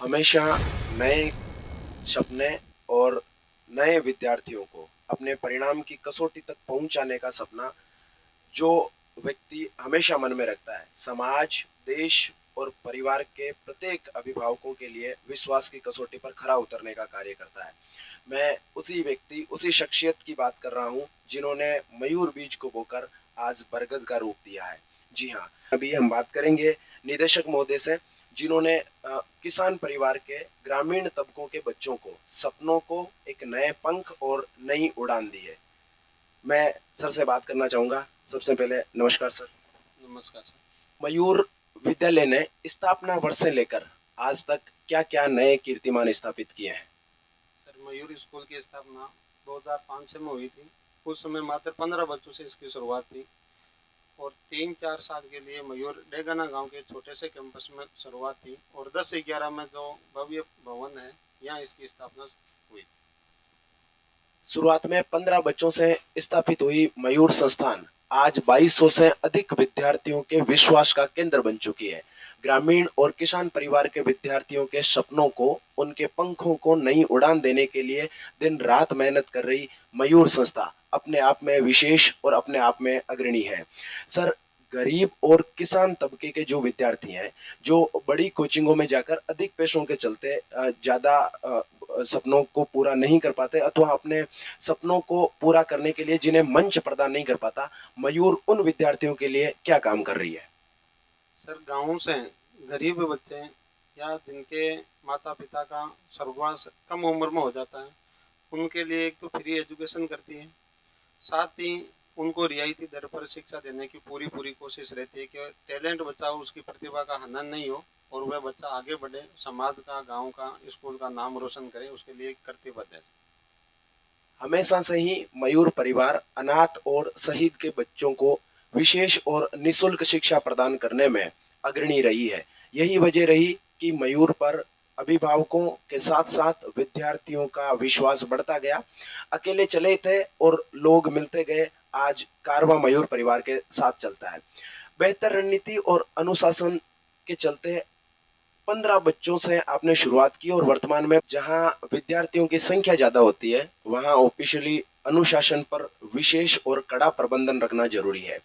हमेशा नए सपने और नए विद्यार्थियों को अपने परिणाम की कसौटी तक पहुंचाने का सपना जो व्यक्ति हमेशा मन में रखता है, समाज, देश और परिवार के प्रत्येक अभिभावकों के लिए विश्वास की कसौटी पर खरा उतरने का कार्य करता है। मैं उसी व्यक्ति, उसी शख्सियत की बात कर रहा हूँ जिन्होंने मयूर बीज को बोकर आज बरगद का रूप दिया है। जी हाँ, अभी हम बात करेंगे निदेशक महोदय से, जिन्होंने किसान परिवार के ग्रामीण तबकों के बच्चों को सपनों को एक नए पंख और नई उड़ान दी है। मैं सर से बात करना चाहूंगा। सबसे पहले नमस्कार सर। नमस्कार सर। मयूर विद्यालय ने स्थापना वर्ष से लेकर आज तक क्या क्या नए कीर्तिमान स्थापित किए हैं? सर, मयूर स्कूल की स्थापना 2005 में हुई थी। उस समय मात्र 15 बच्चों से इसकी शुरुआत थी और 3-4 साल के लिए मयूर डेगाना गांव के छोटे से कैंपस में शुरुआत थी और 10-11 में जो भव्य भवन है, यहाँ इसकी स्थापना हुई। शुरुआत में 15 बच्चों से स्थापित हुई मयूर संस्थान आज 2200 से अधिक विद्यार्थियों के विश्वास का केंद्र बन चुकी है। ग्रामीण और किसान परिवार के विद्यार्थियों के सपनों को, उनके पंखों को नई उड़ान देने के लिए दिन रात मेहनत कर रही मयूर संस्था अपने आप में विशेष और अपने आप में अग्रणी है। सर, गरीब और किसान तबके के जो विद्यार्थी हैं, जो बड़ी कोचिंगों में जाकर अधिक पैसों के चलते ज्यादा सपनों को पूरा नहीं कर पाते अथवा अपने सपनों को पूरा करने के लिए जिन्हें मंच प्रदान नहीं कर पाता, मयूर उन विद्यार्थियों के लिए क्या काम कर रही है? सर, गाँव से गरीब बच्चे या जिनके माता पिता का स्वर्गवास कम उम्र में हो जाता है, उनके लिए एक तो फ्री एजुकेशन करती है, साथ ही उनको रियायती दर पर शिक्षा देने की पूरी पूरी कोशिश रहती है कि टैलेंट बच्चा हो, उसकी प्रतिभा का हनन नहीं हो और वह बच्चा आगे बढ़े, समाज का, गांव का, स्कूल का नाम रोशन करे, उसके लिए कर्तव्य है। हमेशा से ही मयूर परिवार अनाथ और शहीद के बच्चों को विशेष और निशुल्क शिक्षा प्रदान करने में अग्रणी रही है। यही वजह रही कि मयूर पर अभिभावकों के साथ साथ विद्यार्थियों का विश्वास बढ़ता गया। अकेले चले थे और लोग मिलते गए, आज कारवां मयूर परिवार के साथ चलता है। बेहतर रणनीति और अनुशासन के चलते 15 बच्चों से आपने शुरुआत की और वर्तमान में जहां विद्यार्थियों की संख्या ज्यादा होती है, वहां ऑफिशियली अनुशासन पर विशेष और कड़ा प्रबंधन रखना जरूरी है।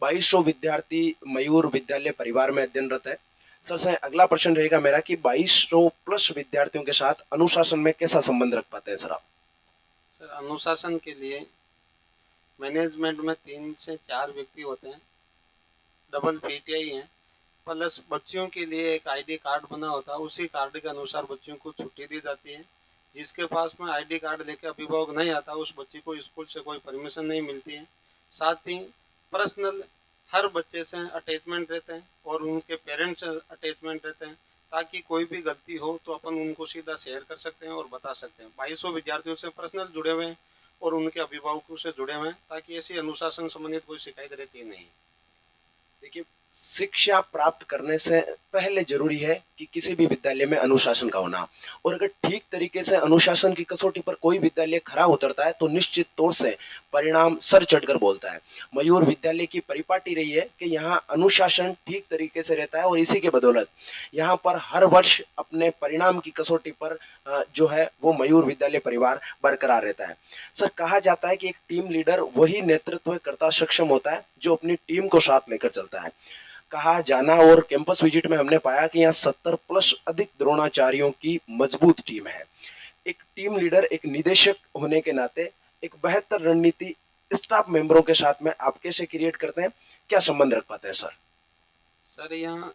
2200 विद्यार्थी मयूर विद्यालय परिवार में अध्ययनरत है। सर से अगला प्रश्न रहेगा मेरा कि 2200 प्लस विद्यार्थियों के साथ अनुशासन में कैसा संबंध रख पाते हैं सर आप? सर, अनुशासन के लिए मैनेजमेंट में 3 से 4 व्यक्ति होते हैं, डबल पीटीआई हैं, प्लस बच्चियों के लिए एक आईडी कार्ड बना होता है। उसी कार्ड के अनुसार बच्चियों को छुट्टी दी जाती है। जिसके पास में आईडी कार्ड लेके अभिभावक नहीं आता, उस बच्ची को स्कूल से कोई परमिशन नहीं मिलती है। साथ ही पर्सनल हर बच्चे से अटैचमेंट रहते हैं और उनके पेरेंट्स अटैचमेंट रहते हैं, ताकि कोई भी गलती हो तो अपन उनको सीधा शेयर कर सकते हैं और बता सकते हैं। 2200 विद्यार्थियों से पर्सनल जुड़े हुए हैं और उनके अभिभावकों से जुड़े हुए हैं, ताकि ऐसी अनुशासन संबंधित कोई शिकायत रहती नहीं। देखिए, शिक्षा प्राप्त करने से पहले जरूरी है कि किसी भी विद्यालय में अनुशासन का होना, और अगर ठीक तरीके से अनुशासन की कसौटी पर कोई विद्यालय खरा उतरता है तो निश्चित तौर से परिणाम सर चढ़कर बोलता है। मयूर विद्यालय की परिपाटी रही है कि यहाँ अनुशासन ठीक तरीके से रहता है और इसी के बदौलत यहाँ पर हर वर्ष अपने परिणाम की कसौटी पर जो है वो मयूर विद्यालय परिवार बरकरार रहता है। सर, कहा जाता है कि एक टीम लीडर वही नेतृत्व करता सक्षम होता है जो अपनी टीम को साथ लेकर चलता है। कहा जाना और कैंपस विजिट में हमने पाया कि यहाँ 70 प्लस अधिक द्रोणाचार्यों की मजबूत टीम है। एक टीम लीडर, एक निदेशक होने के नाते एक बेहतर रणनीति स्टाफ मेंबरों के साथ में आप कैसे क्रिएट करते हैं, क्या संबंध रख पाते हैं सर? सर, यहाँ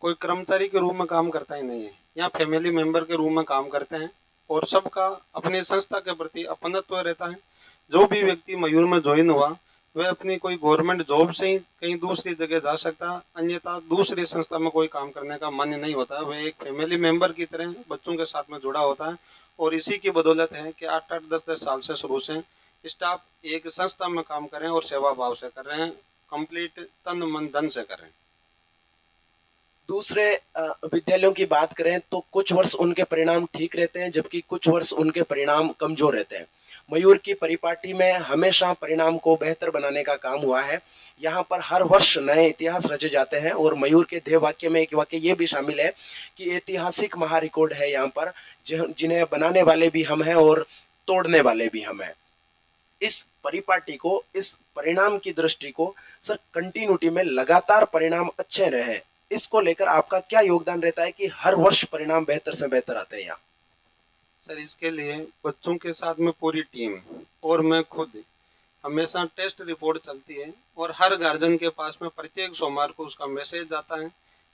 कोई कर्मचारी के रूप में काम करता ही नहीं है, यहाँ फैमिली मेंबर के रूप में काम करते हैं और सबका अपनी संस्था के प्रति अपनत्व रहता है। जो भी व्यक्ति मयूर में ज्वाइन हुआ, वह अपनी कोई गवर्नमेंट जॉब से ही कहीं दूसरी जगह जा सकता है, अन्यथा दूसरी संस्था में कोई काम करने का मन नहीं होता। वह एक फैमिली मेंबर की तरह बच्चों के साथ में जुड़ा होता है और इसी की बदौलत है कि 8-8, 10-10 साल से शुरू से स्टाफ एक संस्था में काम कर रहे हैं और सेवा भाव से कर रहे हैं, कंप्लीट तन मन धन से कर रहे हैं। दूसरे विद्यालयों की बात करें तो कुछ वर्ष उनके परिणाम ठीक रहते हैं, जबकि कुछ वर्ष उनके परिणाम कमजोर रहते हैं। मयूर की परिपाटी में हमेशा परिणाम को बेहतर बनाने का काम हुआ है। यहाँ पर हर वर्ष नए इतिहास रचे जाते हैं और मयूर के ध्येय वाक्य में एक वाक्य ये भी शामिल है कि ऐतिहासिक महारिकॉर्ड है यहाँ पर, जिन्हें बनाने वाले भी हम हैं और तोड़ने वाले भी हम हैं। इस परिपाटी को, इस परिणाम की दृष्टि को सर कंटिन्यूटी में लगातार परिणाम अच्छे रहे, इसको लेकर आपका क्या योगदान रहता है कि हर वर्ष परिणाम बेहतर से बेहतर आते हैं यहाँ? सर इसके लिए बच्चों के साथ में पूरी टीम और मैं खुद हमेशा टेस्ट रिपोर्ट चलती है और हर गार्जियन के पास में प्रत्येक सोमवार को उसका मैसेज आता है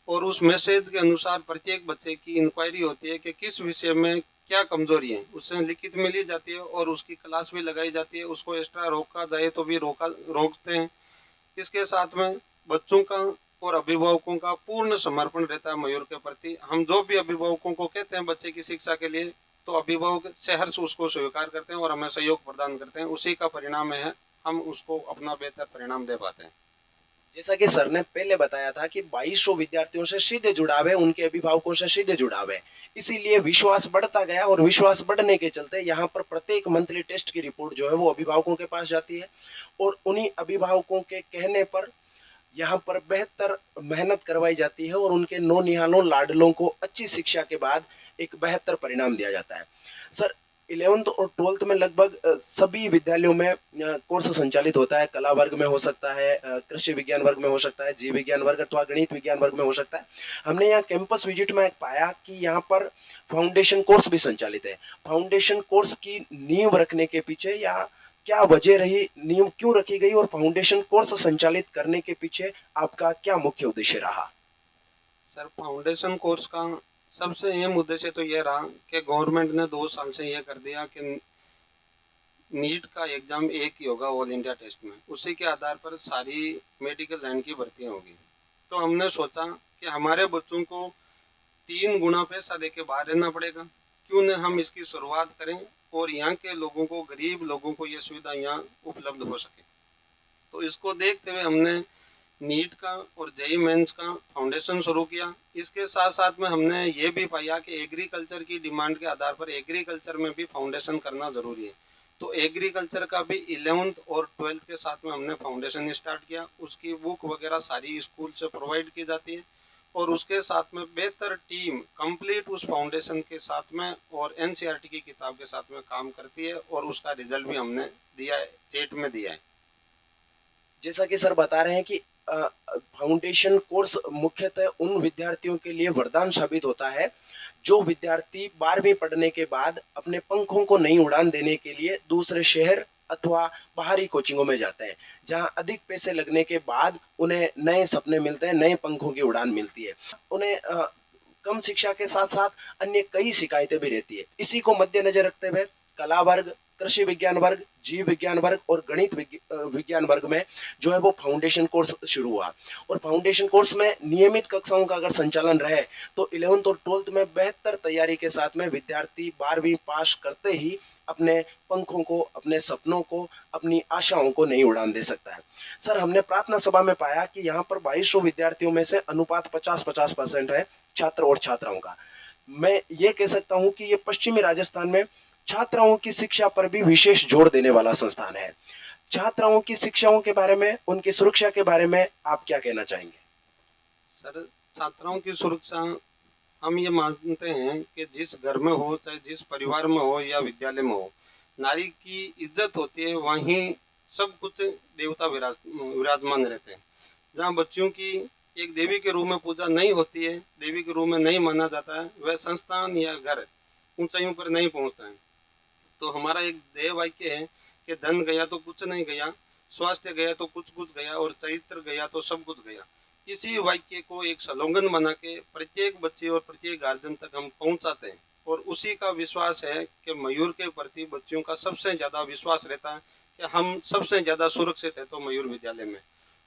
और उस मैसेज के अनुसार प्रत्येक बच्चे की इंक्वायरी होती है कि किस विषय में क्या कमजोरी है, उससे लिखित में ली जाती है और उसकी क्लास भी लगाई जाती है। उसको एक्स्ट्रा रोका जाए तो भी रोकते हैं। इसके साथ में बच्चों का और अभिभावकों का पूर्ण समर्पण रहता है मयूर के प्रति। हम जो भी अभिभावकों को कहते हैं बच्चे की शिक्षा के लिए, तो अभिभावक सहर्ष उसको स्वीकार करते हैं और हमें सहयोग प्रदान करते हैं। उसी का परिणाम है हम उसको अपना बेहतर परिणाम दे पाते हैं। जैसा कि सर ने पहले बताया था कि 2200 विद्यार्थियों से सीधे जुड़ाव है, उनके अभिभावकों से सीधे जुड़ाव है, इसीलिए विश्वास बढ़ता गया और विश्वास बढ़ने के चलते यहाँ पर प्रत्येक मंथली टेस्ट की रिपोर्ट जो है वो अभिभावकों के पास जाती है और उन्हीं अभिभावकों के कहने पर यहाँ पर बेहतर मेहनत करवाई जाती है और उनके नौनिहालों लाडलों को अच्छी शिक्षा के बाद एक बेहतर परिणाम दिया जाता है। सर 11th और 12th में लगभग सभी विद्यालयों में कोर्स संचालित होता है। कला वर्ग में हो सकता है, कृषि विज्ञान वर्ग में हो सकता है, जीव विज्ञान वर्ग अथवा गणित विज्ञान वर्ग में हो सकता है। हमने यहाँ कैंपस विजिट में पाया कि यहाँ पर फाउंडेशन कोर्स भी संचालित है। फाउंडेशन कोर्स की नींव रखने के पीछे या क्या वजह रही, नींव क्यों रखी गई और फाउंडेशन कोर्स संचालित करने के पीछे आपका क्या मुख्य उद्देश्य रहा? सर फाउंडेशन कोर्स का सबसे अहम उद्देश्य तो ये रहा कि गवर्नमेंट ने 2 साल से ये कर दिया कि नीट का एग्जाम एक ही होगा ऑल इंडिया टेस्ट में, उसी के आधार पर सारी मेडिकल लाइन की भर्तियाँ होगी। तो हमने सोचा कि हमारे बच्चों को 3 गुना पैसा दे के बाहर रहना पड़ेगा, क्यों न हम इसकी शुरुआत करें और यहाँ के लोगों को, गरीब लोगों को ये सुविधा यहाँ उपलब्ध हो सके। तो इसको देखते हुए हमने नीट का और जेईई मेंस का फाउंडेशन शुरू किया। इसके साथ साथ में हमने ये भी पाया कि एग्रीकल्चर की डिमांड के आधार पर एग्रीकल्चर में भी फाउंडेशन करना ज़रूरी है। तो एग्रीकल्चर का भी 11th और 12th के साथ में हमने फाउंडेशन स्टार्ट किया। उसकी बुक वगैरह सारी स्कूल से प्रोवाइड की जाती है और उसके साथ में बेहतर टीम कंप्लीट उस फाउंडेशन के साथ में और एनसीईआरटी की किताब के साथ में काम करती है और उसका रिजल्ट भी हमने दिया है, स्टेट में दिया है। जैसा कि सर बता रहे हैं कि फाउंडेशन कोर्स मुख्यतः उन विद्यार्थियों के लिए वरदान साबित होता है जो विद्यार्थी 12वीं पढ़ने के बाद अपने पंखों को नई उड़ान देने के लिए दूसरे शहर अथवा बाहरी कोचिंगों में जाते हैं, जहां अधिक पैसे लगने के बाद उन्हें नए सपने मिलते हैं, नए पंखों की उड़ान मिलती है। उन्हें कम शिक्षा के साथ साथ अन्य कई शिकायतें भी रहती है। इसी को मद्देनजर रखते हुए कला वर्ग, कृषि विज्ञान वर्ग, जीव विज्ञान वर्ग और गणित विज्ञान वर्ग में जो है वो फाउंडेशन कोर्स शुरू हुआ और फाउंडेशन कोर्स में नियमित कक्षाओं का अगर संचालन रहे तो 11th और 12th में बेहतर तैयारी के साथ में विद्यार्थी 12वीं पास करते ही अपने पंखों को, अपने सपनों को, अपनी आशाओं को नई उड़ान दे सकता है। सर हमने प्रार्थना सभा में पाया कि यहाँ पर 2200 विद्यार्थियों में से अनुपात 50-50% है छात्र और छात्राओं का। मैं ये कह सकता हूँ कि ये पश्चिमी राजस्थान में छात्राओं की शिक्षा पर भी विशेष जोर देने वाला संस्थान है। छात्राओं की शिक्षाओं के बारे में, उनकी सुरक्षा के बारे में आप क्या कहना चाहेंगे? सर छात्राओं की सुरक्षा हम ये मानते हैं कि जिस घर में हो, चाहे जिस परिवार में हो या विद्यालय में हो, नारी की इज्जत होती है, वहीं सब कुछ देवता विराजमान रहते हैं। जहाँ बच्चियों की एक देवी के रूप में पूजा नहीं होती है, देवी के रूप में नहीं माना जाता है, वह संस्थान या घर ऊंचाइयों पर नहीं पहुँचता है। तो हमारा एक ध्येय वाक्य है कि धन गया तो कुछ नहीं गया, स्वास्थ्य गया तो कुछ कुछ गया और चरित्र गया तो सब कुछ गया। इसी वाक्य को एक स्लोगन बना के प्रत्येक बच्चे और प्रत्येक गार्जियन तक हम पहुंचाते हैं और उसी का विश्वास है कि मयूर के प्रति बच्चियों का सबसे ज़्यादा विश्वास रहता है कि हम सबसे ज़्यादा सुरक्षित है तो मयूर विद्यालय में,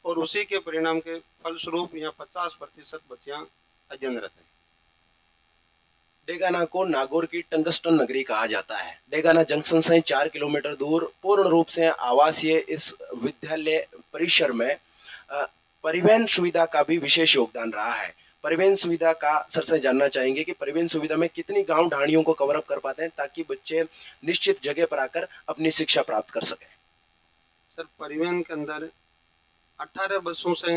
और उसी के परिणाम के फलस्वरूप यहाँ 50% बच्चियाँ अध्ययनरत हैं। डेगाना को नागौर की टंगस्टन नगरी कहा जाता है। डेगाना जंक्शन से 4 किलोमीटर दूर पूर्ण रूप से आवासीय इस विद्यालय परिसर में परिवहन सुविधा का भी विशेष योगदान रहा है। परिवहन सुविधा का सर से जानना चाहेंगे कि परिवहन सुविधा में कितनी गांव ढाणियों को कवर अप कर पाते हैं ताकि बच्चे निश्चित जगह पर आकर अपनी शिक्षा प्राप्त कर सकें। सर परिवहन के अंदर 18 बसों से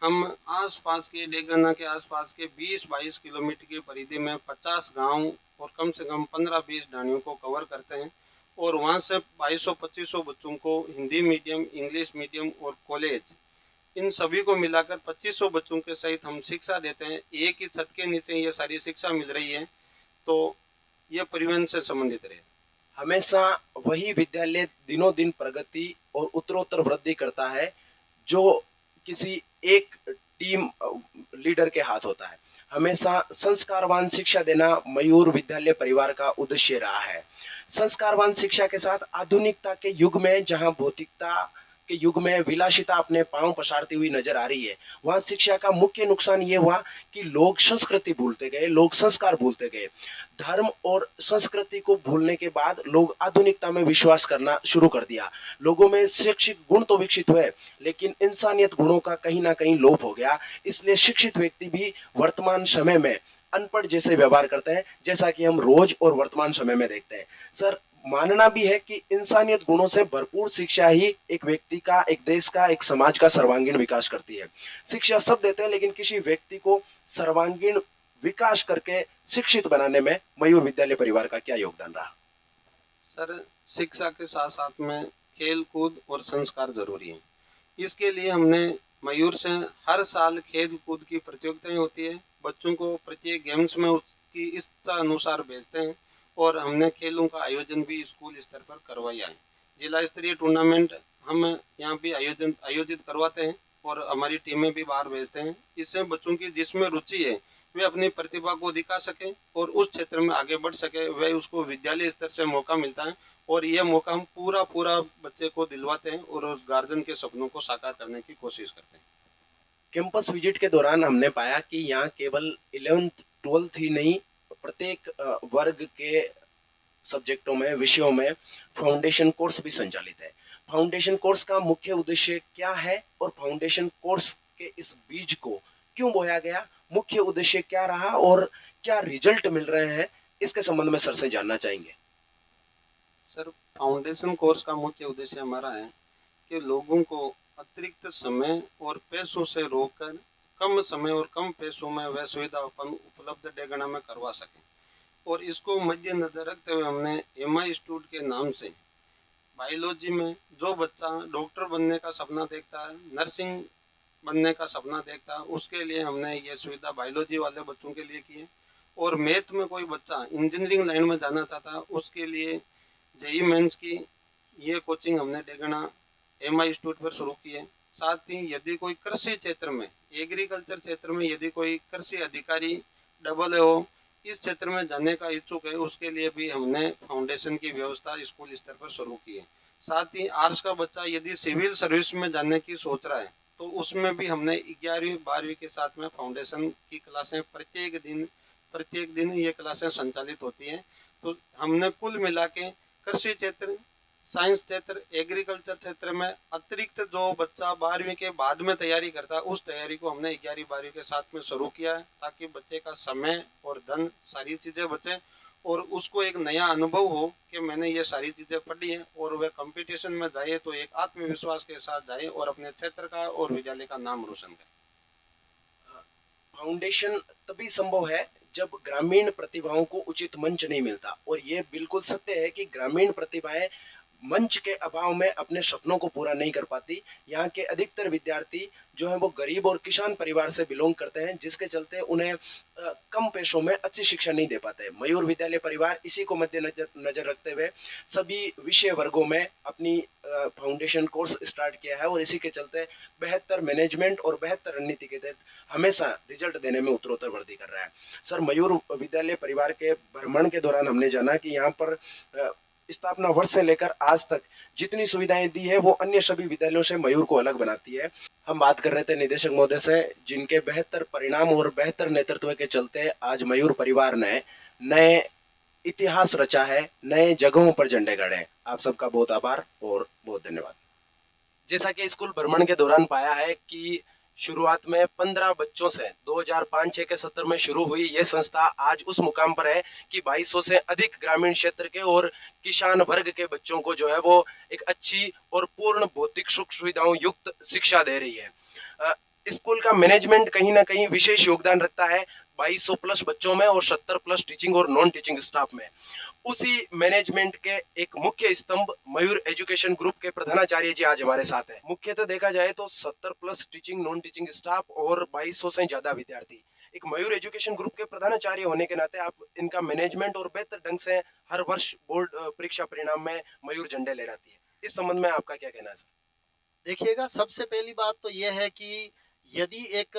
हम आसपास के डेगाना के आसपास के 20-22 किलोमीटर की परिधि में 50 गांव और कम से कम 15-20 ढाणियों को कवर करते हैं और वहां से 2200-2500 बच्चों को हिंदी मीडियम, इंग्लिश मीडियम और कॉलेज, इन सभी को मिलाकर 2500 बच्चों के सहित हम शिक्षा देते हैं। एक ही छत के नीचे ये सारी शिक्षा मिल रही है, तो ये परिवहन से संबंधित रहे। हमेशा वही विद्यालय दिनों दिन प्रगति और उत्तरोत्तर वृद्धि करता है जो किसी एक टीम लीडर के हाथ होता है। हमेशा संस्कारवान शिक्षा देना मयूर विद्यालय परिवार का उद्देश्य रहा है। संस्कारवान शिक्षा के साथ आधुनिकता के युग में जहां भौतिकता के युग में विलासिता अपने पांव पसारती हुई नजर आ रही है, वहां शिक्षा का मुख्य नुकसान ये हुआ कि लोग संस्कृति भूलते गए, लोग संस्कार भूलते गए। धर्म और संस्कृति को भूलने के बाद लोग आधुनिकता में विश्वास करना शुरू कर दिया। लोगों में शैक्षिक गुण तो विकसित हुए, लेकिन इंसानियत गुणों का कहीं ना कहीं लोप हो गया। इसलिए शिक्षित व्यक्ति भी वर्तमान समय में अनपढ़ जैसे व्यवहार करते हैं, जैसा कि हम रोज और वर्तमान समय में देखते हैं। सर, मानना भी है कि इंसानियत गुणों से भरपूर शिक्षा ही एक व्यक्ति का, एक देश का, एक समाज का सर्वांगीण विकास करती है। शिक्षा सब देते हैं, लेकिन किसी व्यक्ति को सर्वांगीण विकास करके शिक्षित बनाने में मयूर विद्यालय परिवार का क्या योगदान रहा? सर शिक्षा के साथ साथ में खेल कूद और संस्कार जरूरी है। इसके लिए हमने मयूर से हर साल खेल कूद की प्रतियोगिताएं होती है, बच्चों को प्रत्येक गेम्स में उसकी इच्छा अनुसार भेजते हैं और हमने खेलों का आयोजन भी स्कूल स्तर पर करवाया है। जिला स्तरीय टूर्नामेंट हम यहाँ भी आयोजित करवाते हैं और हमारी टीमें भी बाहर भेजते हैं। इससे बच्चों की जिसमें रुचि है वे अपनी प्रतिभा को दिखा सकें और उस क्षेत्र में आगे बढ़ सके, वह उसको विद्यालय स्तर से मौका मिलता है और यह मौका हम पूरा बच्चे को दिलवाते हैं और उस गार्जियन के सपनों को साकार करने की कोशिश करते हैं। कैंपस विजिट के दौरान हमने पाया कि यहाँ केवल 11th 12th ही नहीं, प्रत्येक वर्ग के सब्जेक्टों में, विषयों में फाउंडेशन कोर्स भी संचालित है। फाउंडेशन कोर्स का मुख्य उद्देश्य क्या है और फाउंडेशन कोर्स के इस बीज को क्यों बोया गया, मुख्य उद्देश्य क्या रहा और क्या रिजल्ट मिल रहे हैं, इसके संबंध में सर से जानना चाहेंगे। सर फाउंडेशन कोर्स का मुख्य उद्देश्य हमारा है कि लोगों को अतिरिक्त समय और पैसों से रोककर कम समय और कम पैसों में वह सुविधा उपलब्ध डेगना में करवा सकें और इसको मद्देनजर रखते हुए हमने MI इंस्टीट्यूट के नाम से बायोलॉजी में जो बच्चा डॉक्टर बनने का सपना देखता है, नर्सिंग बनने का सपना देखता है, उसके लिए हमने ये सुविधा बायोलॉजी वाले बच्चों के लिए की है और मैथ में कोई बच्चा इंजीनियरिंग लाइन में जाना चाहता है उसके लिए JEE मेंस की ये कोचिंग हमने डेगना MI इंस्टीट्यूट पर शुरू की है। साथ ही यदि कोई कृषि क्षेत्र में, एग्रीकल्चर क्षेत्र में यदि कोई कृषि अधिकारी AA इस क्षेत्र में जाने का इच्छुक है, उसके लिए भी हमने फाउंडेशन की व्यवस्था स्कूल स्तर पर शुरू की है। साथ ही आर्ट्स का बच्चा यदि सिविल सर्विस में जाने की सोच रहा है तो उसमें भी हमने 11वीं 12वीं के साथ में फाउंडेशन की क्लासें प्रत्येक दिन ये क्लासें संचालित होती हैं। तो हमने कुल मिला के कृषि क्षेत्र, साइंस क्षेत्र, एग्रीकल्चर क्षेत्र में अतिरिक्त जो बच्चा 12वीं के बाद में तैयारी करता है उस तैयारी को हमने 11वीं 12वीं के साथ में शुरू किया है ताकि बच्चे का समय और धन सारी चीज़ें बचे और उसको एक नया अनुभव हो कि मैंने ये सारी चीज़ें पढ़ी हैं और वह कंपटीशन में जाए तो एक आत्मविश्वास के साथ जाए और अपने क्षेत्र का और विद्यालय का नाम रोशन करे। फाउंडेशन तभी संभव है जब ग्रामीण प्रतिभाओं को उचित मंच नहीं मिलता, और ये बिल्कुल सत्य है कि ग्रामीण प्रतिभाएं मंच के अभाव में अपने सपनों को पूरा नहीं कर पाती। यहाँ के अधिकतर विद्यार्थी जो है वो गरीब और किसान परिवार से बिलोंग करते हैं, जिसके चलते उन्हें कम पैसों में अच्छी शिक्षा नहीं दे पाते। मयूर विद्यालय परिवार इसी को मद्देनजर नजर रखते हुए सभी विषय वर्गों में अपनी फाउंडेशन कोर्स स्टार्ट किया है और इसी के चलते बेहतर मैनेजमेंट और बेहतर रणनीति के तहत हमेशा रिजल्ट देने में उत्तरोत्तर वृद्धि कर रहा है। सर, मयूर विद्यालय परिवार के भ्रमण के दौरान हमने जाना कि यहाँ पर स्थापना वर्ष से लेकर आज तक जितनी सुविधाएं दी है वो अन्य सभी विद्यालयों से मयूर को अलग बनाती है। हम बात कर रहे थे निदेशक महोदय से, जिनके बेहतर परिणाम और बेहतर नेतृत्व के चलते आज मयूर परिवार ने नए इतिहास रचा है, नए जगहों पर झंडे गड़े हैं। आप सबका बहुत आभार और बहुत धन्यवाद। जैसा कि स्कूल भ्रमण के दौरान पाया है कि शुरुआत में 15 बच्चों से 2005-6 के सत्र में शुरू हुई ये संस्था आज उस मुकाम पर है कि 2200 से अधिक ग्रामीण क्षेत्र के और किसान वर्ग के बच्चों को जो है वो एक अच्छी और पूर्ण भौतिक सुख सुविधाओं युक्त शिक्षा दे रही है। स्कूल का मैनेजमेंट कहीं ना कहीं विशेष योगदान रखता है 2200 प्लस बच्चों में और 70 प्लस टीचिंग और नॉन टीचिंग स्टाफ में। उसी मैनेजमेंट के एक मुख्य स्तंभ मयूर एजुकेशन ग्रुप के प्रधानाचार्य जी आज हमारे साथ हैं। मुख्यतः देखा जाए तो 70 plus teaching non teaching staff और 2200 से ज्यादा विद्यार्थी एक मयूर एजुकेशन ग्रुप के प्रधानाचार्य होने के नाते आप इनका मैनेजमेंट और बेहतर ढंग से हर वर्ष बोर्ड परीक्षा परिणाम में मयूर झंडे लहराती है। इस संबंध में आपका क्या कहना है सर? देखिएगा, सबसे पहली बात तो यह है कि यदि एक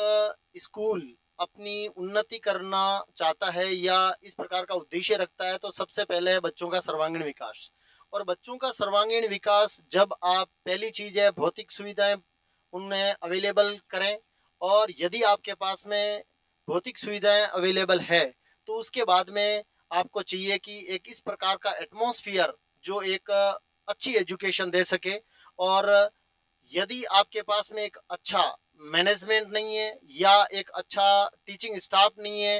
स्कूल अपनी उन्नति करना चाहता है या इस प्रकार का उद्देश्य रखता है तो सबसे पहले है बच्चों का सर्वांगीण विकास। और बच्चों का सर्वांगीण विकास जब आप पहली चीज़ है भौतिक सुविधाएं उन्हें अवेलेबल करें, और यदि आपके पास में भौतिक सुविधाएं अवेलेबल है तो उसके बाद में आपको चाहिए कि एक इस प्रकार का एटमॉस्फेयर जो एक अच्छी एजुकेशन दे सके। और यदि आपके पास में एक अच्छा मैनेजमेंट नहीं है या एक अच्छा टीचिंग स्टाफ नहीं है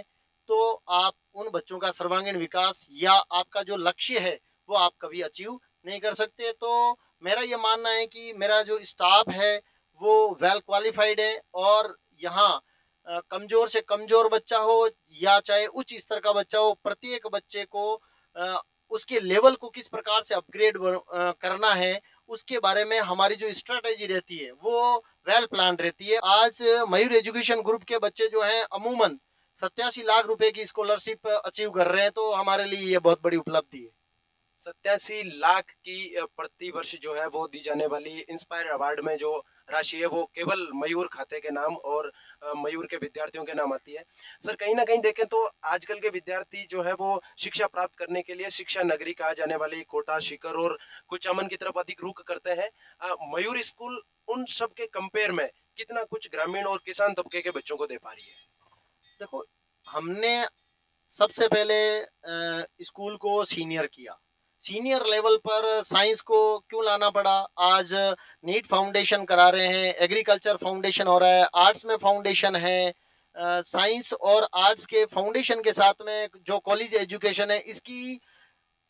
तो आप उन बच्चों का सर्वांगीण विकास या आपका जो लक्ष्य है वो आप कभी अचीव नहीं कर सकते। तो मेरा ये मानना है कि मेरा जो स्टाफ है वो वेल क्वालिफाइड है, और यहाँ कमज़ोर से कमज़ोर बच्चा हो या चाहे उच्च स्तर का बच्चा हो, प्रत्येक बच्चे को उसके लेवल को किस प्रकार से अपग्रेड करना है उसके बारे में हमारी जो स्ट्रेटेजी रहती है वो वेल प्लान रहती है। आज मयूर एजुकेशन ग्रुप के बच्चे जो हैं अमूमन 87 लाख रुपए की स्कॉलरशिप अचीव कर रहे हैं, तो हमारे लिए ये बहुत बड़ी उपलब्धि है। 87 लाख की प्रति वर्ष जो है वो दी जाने वाली इंस्पायर अवार्ड में जो राशि है वो केवल मयूर खाते के नाम और मयूर के विद्यार्थियों के नाम आती है। सर कहीं ना कहीं देखें तो आजकल के विद्यार्थी जो है वो शिक्षा प्राप्त करने के लिए शिक्षा नगरी कहा जाने वाली कोटा, सीकर और कुचामन की तरफ अधिक रुख करते हैं। मयूर स्कूल उन सब के कंपेयर में कितना कुछ ग्रामीण और किसान तबके के बच्चों को दे पा रही है? देखो, हमने सबसे पहले स्कूल को सीनियर किया। सीनियर लेवल पर साइंस को क्यों लाना पड़ा? आज नीट फाउंडेशन करा रहे हैं, एग्रीकल्चर फाउंडेशन हो रहा है, आर्ट्स में फाउंडेशन है। साइंस और आर्ट्स के फाउंडेशन के साथ में जो कॉलेज एजुकेशन है इसकी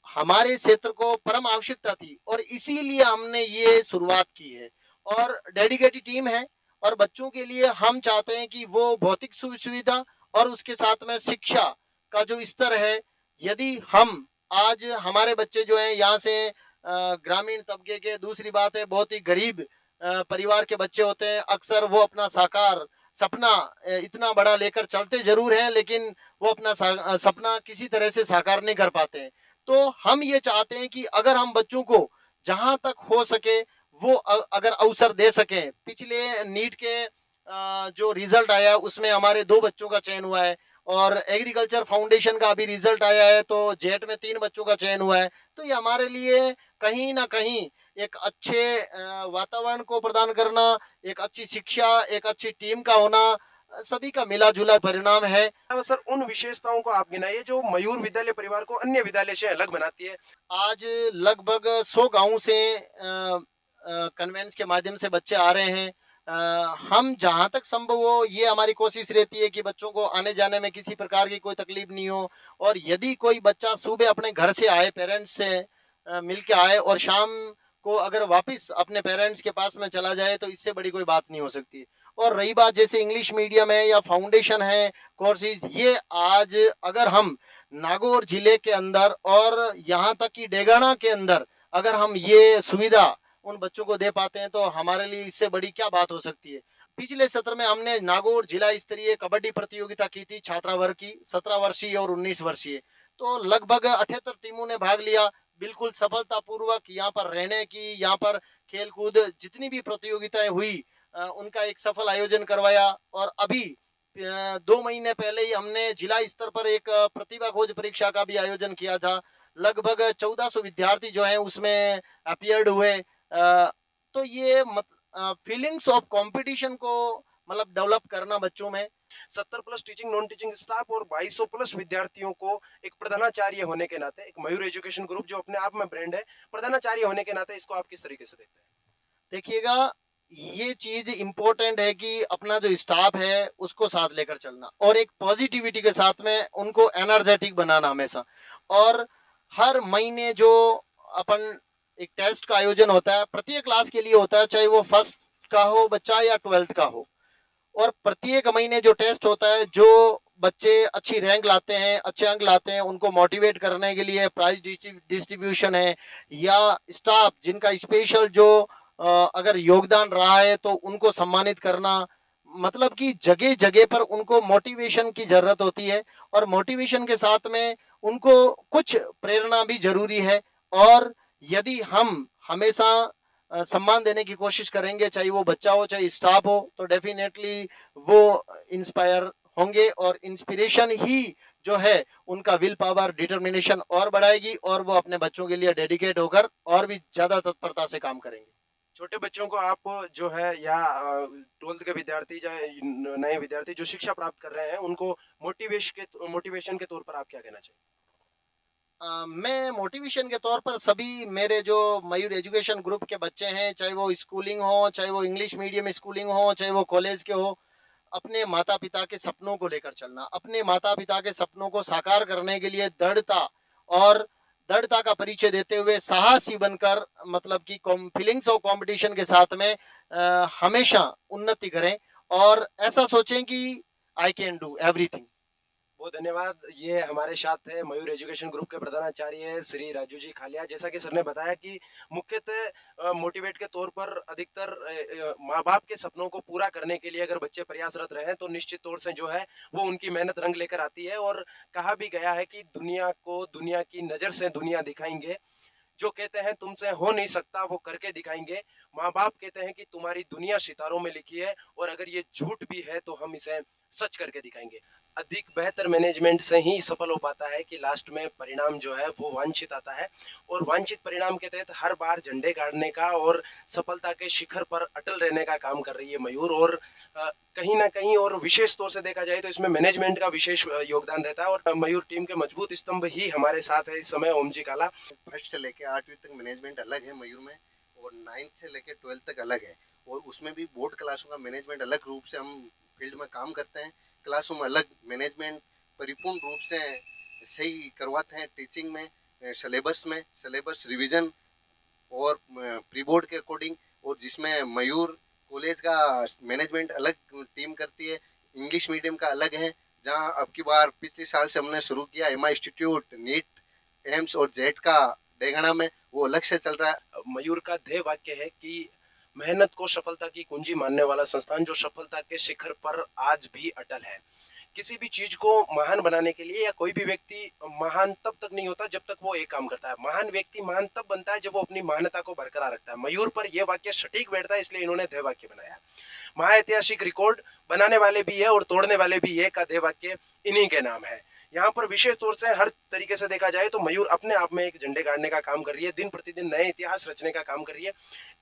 हमारे क्षेत्र को परम आवश्यकता थी और इसीलिए हमने ये शुरुआत की है। और डेडिकेटेड टीम है, और बच्चों के लिए हम चाहते हैं कि वो भौतिक सुविधा और उसके साथ में शिक्षा का जो स्तर है, यदि हम आज हमारे बच्चे जो हैं यहाँ से ग्रामीण तबके के, दूसरी बात है बहुत ही गरीब परिवार के बच्चे होते हैं, अक्सर वो अपना साकार सपना इतना बड़ा लेकर चलते जरूर हैं लेकिन वो अपना सपना किसी तरह से साकार नहीं कर पाते हैं। तो हम ये चाहते हैं कि अगर हम बच्चों को जहां तक हो सके वो अगर अवसर दे सकें। पिछले नीट के जो रिजल्ट आया उसमें हमारे 2 बच्चों का चयन हुआ है, और एग्रीकल्चर फाउंडेशन का अभी रिजल्ट आया है तो जेट में 3 बच्चों का चयन हुआ है। तो ये हमारे लिए कहीं ना कहीं एक अच्छे वातावरण को प्रदान करना, एक अच्छी शिक्षा, एक अच्छी टीम का होना, सभी का मिला जुला परिणाम है। सर उन विशेषताओं को आप गिनाइए जो मयूर विद्यालय परिवार को अन्य विद्यालय से अलग बनाती है। आज लगभग 100 गांव से कन्वेंस के माध्यम से बच्चे आ रहे हैं। हम जहां तक संभव हो ये हमारी कोशिश रहती है कि बच्चों को आने जाने में किसी प्रकार की कोई तकलीफ नहीं हो, और यदि कोई बच्चा सुबह अपने घर से आए, पेरेंट्स से मिल के आए और शाम को अगर वापस अपने पेरेंट्स के पास में चला जाए तो इससे बड़ी कोई बात नहीं हो सकती। और रही बात जैसे इंग्लिश मीडियम है या फाउंडेशन है कोर्सेज, ये आज अगर हम नागौर जिले के अंदर और यहाँ तक कि डेगाना के अंदर अगर हम ये सुविधा उन बच्चों को दे पाते हैं तो हमारे लिए इससे बड़ी क्या बात हो सकती है। पिछले सत्र में हमने नागौर जिला स्तरीय कबड्डी प्रतियोगिता की थी छात्रा वर्ग की, 17 वर्षीय और 19 वर्षीय। तो लगभग 78 टीमों ने भाग लिया, बिल्कुल सफलतापूर्वक। यहाँ पर रहने की, यहाँ पर खेलकूद जितनी भी प्रतियोगिताएं हुई उनका एक सफल आयोजन करवाया। और अभी 2 महीने पहले ही हमने जिला स्तर पर एक प्रतिभा खोज परीक्षा का भी आयोजन किया था। लगभग 1400 विद्यार्थी जो हैं उसमें अपियर्ड हुए। तो ये फीलिंग्स ऑफ कंपटीशन को मतलब डेवलप करना बच्चों में। 70 plus teaching non teaching staff और 2200 प्लस विद्यार्थियों को एक प्रधानाचार्य होने के नाते, एक मयूर एजुकेशन ग्रुप जो अपने आप में ब्रांड है, प्रधानाचार्य होने के नाते इसको आप किस तरीके से देखते हैं? देखिएगा, ये चीज इम्पोर्टेंट है कि अपना जो स्टाफ है उसको साथ लेकर चलना और एक पॉजिटिविटी के साथ में उनको एनर्जेटिक बनाना हमेशा। और हर महीने जो अपन एक टेस्ट का आयोजन होता है प्रत्येक क्लास के लिए होता है, चाहे वो फर्स्ट का हो बच्चा या 12th का हो, और प्रत्येक महीने जो टेस्ट होता है जो बच्चे अच्छी रैंक लाते हैं, अच्छे अंक लाते हैं, उनको मोटिवेट करने के लिए प्राइज डिस्ट्रीब्यूशन है, या स्टाफ जिनका स्पेशल जो अगर योगदान रहा है तो उनको सम्मानित करना। मतलब कि जगह जगह पर उनको मोटिवेशन की जरूरत होती है और मोटिवेशन के साथ में उनको कुछ प्रेरणा भी जरूरी है। और यदि हम हमेशा सम्मान देने की कोशिश करेंगे, चाहे वो बच्चा हो चाहे स्टाफ हो, तो डेफिनेटली वो इंस्पायर होंगे और इंस्पिरेशन ही जो है उनका विल पावर डिटर्मिनेशन और बढ़ाएगी और वो अपने बच्चों के लिए डेडिकेट होकर और भी ज्यादा तत्परता से काम करेंगे। छोटे बच्चों को आप जो है या 12th के विद्यार्थी या नए विद्यार्थी जो शिक्षा प्राप्त कर रहे हैं उनको मोटिवेशन के तौर पर आप क्या कहना चाहिए? मैं मोटिवेशन के तौर पर सभी मेरे जो मयूर एजुकेशन ग्रुप के बच्चे हैं, चाहे वो स्कूलिंग हो, चाहे वो इंग्लिश मीडियम स्कूलिंग हो, चाहे वो कॉलेज के हो, अपने माता पिता के सपनों को लेकर चलना, अपने माता पिता के सपनों को साकार करने के लिए और दृढ़ता का परिचय देते हुए साहसी बनकर, मतलब कि फीलिंग्स ऑफ कंपटीशन के साथ में हमेशा उन्नति करें और ऐसा सोचें कि आई कैन डू एवरीथिंग। बहुत धन्यवाद। ये हमारे साथ है मयूर एजुकेशन ग्रुप के प्रधानाचार्य श्री राजू जी खालिया। जैसा कि सर ने बताया कि मुख्यतः मोटिवेट के तौर पर अधिकतर माँ बाप के सपनों को पूरा करने के लिए अगर बच्चे प्रयासरत रहे तो निश्चित तौर से जो है वो उनकी मेहनत रंग लेकर आती है। और कहा भी गया है कि दुनिया को दुनिया की नज़र से दुनिया दिखाएंगे, जो कहते हैं तुमसे हो नहीं सकता वो करके दिखाएंगे। माँ बाप कहते हैं कि तुम्हारी दुनिया सितारों में लिखी है और अगर ये झूठ भी है तो हम इसे सच करके दिखाएंगे। अधिक बेहतर मैनेजमेंट से ही सफल हो पाता है कि लास्ट में परिणाम जो है वो वांछित आता है। और वांछित परिणाम के तहत हर बार झंडे गाड़ने का और सफलता के शिखर पर अटल रहने का काम कर रही है मयूर। और कहीं ना कहीं और विशेष तौर से देखा जाए तो इसमें मैनेजमेंट का विशेष योगदान रहता है। और मयूर टीम के मजबूत स्तंभ ही हमारे साथ है इस समय ओम जी काला। फर्स्ट से लेके 8वीं तक मैनेजमेंट अलग है मयूर में, और 9th से लेके 12th तक अलग है। और उसमें भी बोर्ड क्लासों का मैनेजमेंट अलग रूप से हम फील्ड में काम करते हैं। क्लासों में अलग मैनेजमेंट परिपूर्ण रूप से सही करवाते हैं। टीचिंग में, सिलेबस रिवीजन और प्री बोर्ड के अकॉर्डिंग, और जिसमें मयूर कॉलेज का मैनेजमेंट अलग टीम करती है, इंग्लिश मीडियम का अलग है। जहां अब की बार पिछले साल से हमने शुरू किया एमा इंस्टीट्यूट, नीट, एम्स और जेट का डेगाना में, वो अलग से चल रहा है। मयूर का ध्येय वाक्य है कि मेहनत को सफलता की कुंजी मानने वाला संस्थान जो सफलता के शिखर पर आज भी अटल है। किसी भी चीज को महान बनाने के लिए या कोई भी व्यक्ति महान तब तक नहीं होता जब तक वो एक काम करता है। महान व्यक्ति महान तब बनता है जब वो अपनी महानता को बरकरार रखता है। मयूर पर यह वाक्य सटीक बैठता है, इसलिए इन्होंने ध्येय वाक्य बनाया। महाऐतिहासिक रिकॉर्ड बनाने वाले भी है और तोड़ने वाले भी है का ध्येय वाक्य इन्हीं के नाम है। यहाँ पर विशेष तौर से हर तरीके से देखा जाए तो मयूर अपने आप में एक झंडे गाड़ने का काम कर रही है, दिन प्रतिदिन नए इतिहास रचने का काम कर रही है।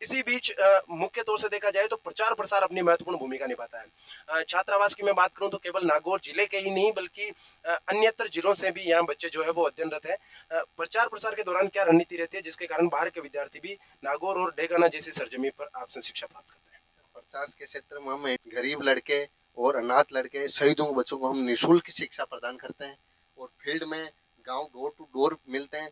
इसी बीच मुख्य तौर से देखा जाए तो प्रचार प्रसार अपनी महत्वपूर्ण भूमिका निभाता है। छात्रावास की मैं बात करूं तो केवल नागौर जिले के ही नहीं बल्कि अन्यत्र जिलों से भी यहाँ बच्चे जो है वो अध्ययनरत है। प्रचार प्रसार के दौरान क्या रणनीति रहती है जिसके कारण बाहर के विद्यार्थी भी नागौर और डेगाना जैसी सरजमी पर आपसे शिक्षा प्राप्त करते हैं? प्रचार के क्षेत्र में हम गरीब लड़के और अनाथ लड़के, शहीदों के बच्चों को हम निःशुल्क शिक्षा प्रदान करते हैं, और फील्ड में गांव डोर टू डोर मिलते हैं।